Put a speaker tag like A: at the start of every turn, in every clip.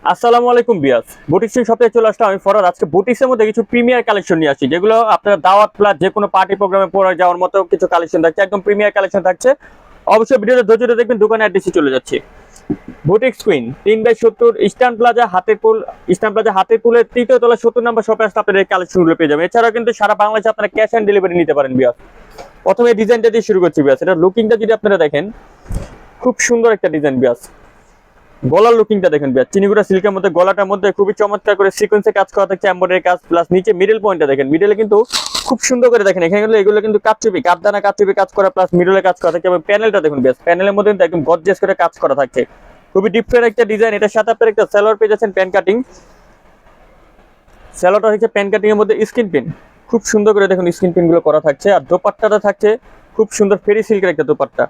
A: আসসালামু আলাইকুম বিয়াস, বুটিক্স শপে চলে আসলাম আমি ফরহাদ। আজকে বুটিক্সের মধ্যে কিছু প্রিমিয়ার কালেকশন নিয়ে আসছি, যেগুলো আপনারা দাওয়াত প্লাস যে কোনো পার্টি প্রোগ্রামে পরে যাওয়ার মতো কিছু কালেকশন থাকছে, একদম প্রিমিয়ার কালেকশন থাকছে। অবশ্যই ভিডিওটা ধৈর্য দেখবেন। দোকানে অ্যাড্রেসে চলে যাচ্ছি। বুটিক্স কুইন 3/70 ইস্টার্ন প্লাজা হাতের পুলের তৃতীয় তলা 70 নম্বর শপে আসতে আপনারা এই কালেকশনগুলো পেয়ে যাবেন। এছাড়াও কিন্তু সারা বাংলাদেশে আপনারা ক্যাশ অন ডেলিভারি নিতে পারেন বিয়াস। প্রথমে ডিজাইনটা দিয়ে শুরু করছি বিয়াস। এটা লুকিংটা যদি আপনারা দেখেন, খুব সুন্দর একটা ডিজাইন বিয়াস। গলার লুকিংটা দেখেন বিয়াস, চিনিগুড়া সিল্কের মধ্যে গলাটার মধ্যে খুবই চমৎকার করে সিকোয়েন্সে কাজ করা থাকছে, এমব্রয়ডারি কাজ প্লাস নিচে মিডল পয়েন্টটা দেখেন, মিডলে কিন্তু খুব সুন্দর করে দেখেন এখানে কিন্তু এগুলো কিন্তু কাপচুপি কাজ করা প্লাস মিডলে কাজ করা থাকে। এবং প্যানেলটা দেখুন বিয়াস, প্যানেলের মধ্যে কিন্তু একদম গর্জিয়াস করে কাজ করা থাকছে, খুবই ডিফারেন্ট একটা ডিজাইন। এটার সাথে আপনার একটা সালোয়ার পেয়ে যাচ্ছেন প্যান কাটিং। সালোয়ারটা হচ্ছে প্যান কাটিং এর মধ্যে স্ক্রিন পিন, খুব সুন্দর করে দেখুন স্ক্রিন পিন গুলো করা থাকছে। আর দোপাট্টাটা থাকছে খুব সুন্দর ফেরি সিল্কের একটা দোপাট্টা,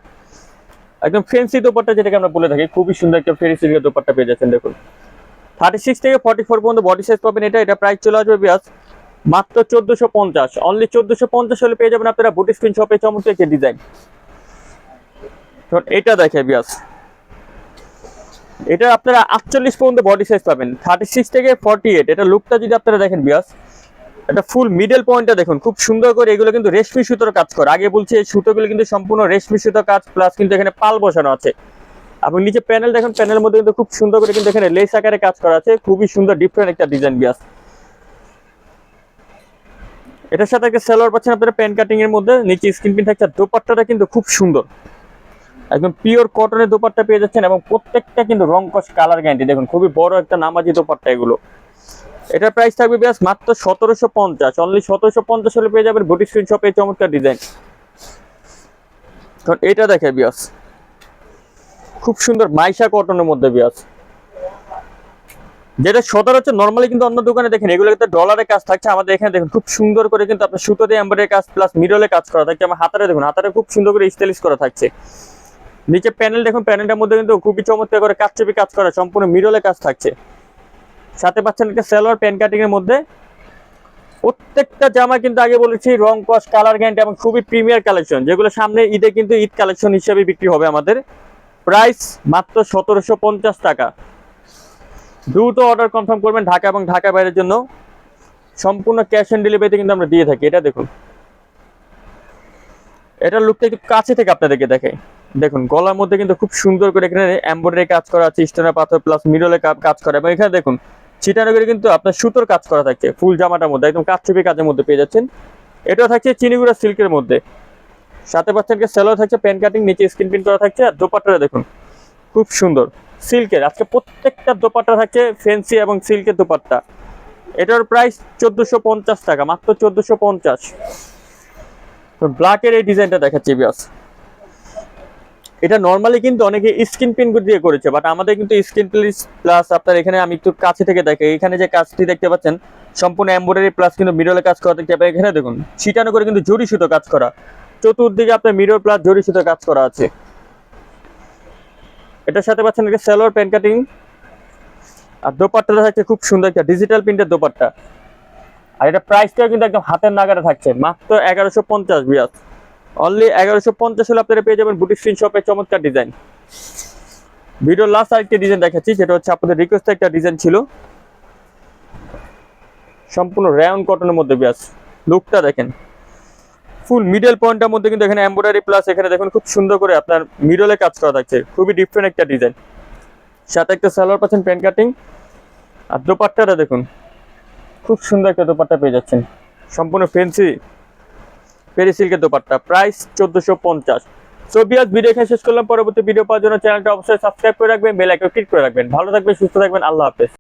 A: একদম ফেন্সি দোপাট্টা যেটাকে আমরা বলে থাকি। খুবই সুন্দর একটা ফেরি সিল্কের দোপাট্টা পেয়ে যাচ্ছেন। দেখুন 36 থেকে 44 পর্যন্ত বডি সাইজ পাবেন। এটা প্রাইস চলে আসবে বিয়াস মাত্র 1450। অনলি 1450 হলে পেয়ে যাবেন আপনারা বুটিক স্ক্রিন শপে চমৎকার একটা ডিজাইন। এটা দেখে বিয়াস, এটা আপনারা 48 পর্যন্ত বডি সাইজ পাবেন, 36 থেকে 48। এটা লুকটা যদি আপনারা দেখেন বিয়াস, এটা ফুল মিডল পয়েন্টটা দেখুন খুব সুন্দর করে। এগুলো কিন্তু রেশমি সুতোর কাজ করে, আগে বলছি এই সুতোগুলো কিন্তু সম্পূর্ণ রেশমি সুতোর কাজ প্লাস কিন্তু এখানে পাল বসানো আছে। এবং নিচে প্যানেল দেখুন, প্যানেলের মধ্যে কিন্তু খুব সুন্দর করে কিন্তু এখানে লেস আকারে কাজ করা আছে, খুবই সুন্দর ডিফারেন্ট একটা ডিজাইন বিয়াস। এটার সাথে একটা সালোয়ার পাচ্ছেন আপনারা প্যান কাটিং এর মধ্যে, নিচে স্ক্রিন প্রিন্ট থাকছে। দোপাট্টাটা কিন্তু খুব সুন্দর, একদম পিওর কটনের দোপাট্টা পেয়ে যাচ্ছেন এবং প্রত্যেকটা কিন্তু রং কস কালার গ্যারান্টি। দেখুন খুবই বড় একটা নামাজি দোপাট্টা এগুলো। এটার প্রাইস থাকবে বিয়াস মাত্র 1750। অনলি 1750 হলে পেয়ে যাবেন বুটিক স্ক্রিন শপে চমৎকার ডিজাইন। কারণ এটা দেখে বিয়াস, খুব সুন্দর মাইশা কটনের মধ্যে বিয়াস, যেটা সচরাচর নরমালি কিন্তু অন্য দোকানে দেখেন এগুলো কিন্তু ডলারে কাজ থাকছে। আমাদের এখানে দেখুন খুব সুন্দর করে কিন্তু আপনার সুতো দিয়ে এমব্রয়ডারি কাজ প্লাস মিডলে কাজ করা থাকছে। আমার হাতারে দেখুন, হাতারে খুব সুন্দর করে স্টাইলিশ করা থাকছে। নিচে প্যানেল দেখুন, প্যানেলটার মধ্যে কিন্তু খুবই চমৎকার করে কাচচুপি কাজ করা, সম্পূর্ণ মিডলে কাজ থাকছে। সাথে পাচ্ছেন একটা সালোয়ার প্যান কাটিং এর মধ্যে। প্রত্যেকটা জামা কিন্তু আগে বলেছি রং কস কালার গ্যারান্টি এবং খুবই প্রিমিয়ার কালেকশন, যেগুলো সামনে ঈদে কিন্তু ঈদ কালেকশন হিসেবে বিক্রি হবে। আমাদের প্রাইস মাত্র 1750 টাকা। দ্রুত অর্ডার কনফার্ম করবেন ঢাকা এবং ঢাকা বাইরের জন্য। সম্পূর্ণ ক্যাশ অন ডেলিভারিতে কিন্তু আমরা দিয়ে থাকি। এটা দেখুন, এটার লুকটা একটু কাছে থেকে আপনাদেরকে দেখাই। দেখুন গলার মধ্যে কিন্তু খুব সুন্দর করে এখানে এমব্রয়ডারি কাজ করা আছে, স্টোনের পাথর প্লাস মিডলে কাজ করা। এবং এখানে দেখুন চিটানগরে কিন্তু আপনার সুতোর কাজ করা থাকছে ফুল জামাটার মধ্যে, একদম কাচচুপি কাজের মধ্যে পেয়ে যাচ্ছেন। এটাও থাকছে চিনিগুড়া সিল্কের মধ্যে। সাথে পাচ্ছেন সালোয়ার থাকছে প্যান কাটিং, নিচে স্ক্রিন প্রিন্ট করা থাকছে। আর দোপাট্টাটা দেখুন খুব সুন্দর সিল্কের। আজকে প্রত্যেকটা দোপাট্টা থাকছে ফ্যান্সি এবং সিল্কের দোপাট্টা। এটার প্রাইস 1450 টাকা, মাত্র 1450। ব্ল্যাকের এই ডিজাইনটা দেখাচ্ছি বিয়াস। এটা নরমালি কিন্তু অনেকে স্ক্রিন প্রিন্ট দিয়ে করেছে, বাট আমাদের কিন্তু স্ক্রিন প্লাস আপনার এখানে আমি একটু কাছে থেকে দেখে, এখানে যে কাজটি দেখতে পাচ্ছেন সম্পূর্ণ এমব্রয়ডারি প্লাস কিন্তু মিডলে কাজ করা দেখতে পাবেন। এখানে দেখুন ছিটানো করে কিন্তু জরি সুতো কাজ করা, চতুর্দিকে আপনার মিরর প্লাস জরি সুতো কাজ করা আছে। এটার সাথে পাচ্ছেন একটা সালোয়ার প্যান কাটিং। আর দোপাট্টাটা থাকছে খুব সুন্দর একটা ডিজিটাল প্রিন্টের দোপাট্টা। আর এটা প্রাইসটাও কিন্তু একদম হাতের নাগারে থাকছে, মাত্র 1150 বিয়াস। অনলি 1150 হলে আপনারা পেয়ে যাবেন বুটিক স্ক্রিন শপে চমৎকার ডিজাইন। ভিডিওর লাস্ট আরেকটা ডিজাইন দেখাচ্ছি, যেটা হচ্ছে আপনাদের রিকোয়েস্ট একটা ডিজাইন ছিল, সম্পূর্ণ রায়ন কটনের মধ্যে বিয়াস। লুকটা দেখেন ফুল মিডল পয়েন্টের মধ্যে কিন্তু এখানে এমব্রয়ডারি প্লাস এখানে দেখুন খুব সুন্দর করে আপনার মিডলে কাজ করা থাকছে, খুবই ডিফারেন্ট একটা ডিজাইন। সাথে একটা সালোয়ার পাচ্ছেন প্যান কাটিং। আর দোপাট্টাটা দেখুন খুব সুন্দর একটা দোপাট্টা পেয়ে যাচ্ছেন, সম্পূর্ণ ফেন্সি ফেরি সিল্কের দোপাট্টা। প্রাইস 1450। সো বিয়াস, ভিডিও এখানে শেষ করলাম। পরবর্তী ভিডিও পাওয়ার জন্য চ্যানেলটা অবশ্যই সাবস্ক্রাইব করে রাখবেন, বেল আইকন ক্লিক করে রাখবেন। ভালো থাকবেন, সুস্থ থাকবেন, আল্লাহ হাফেজ।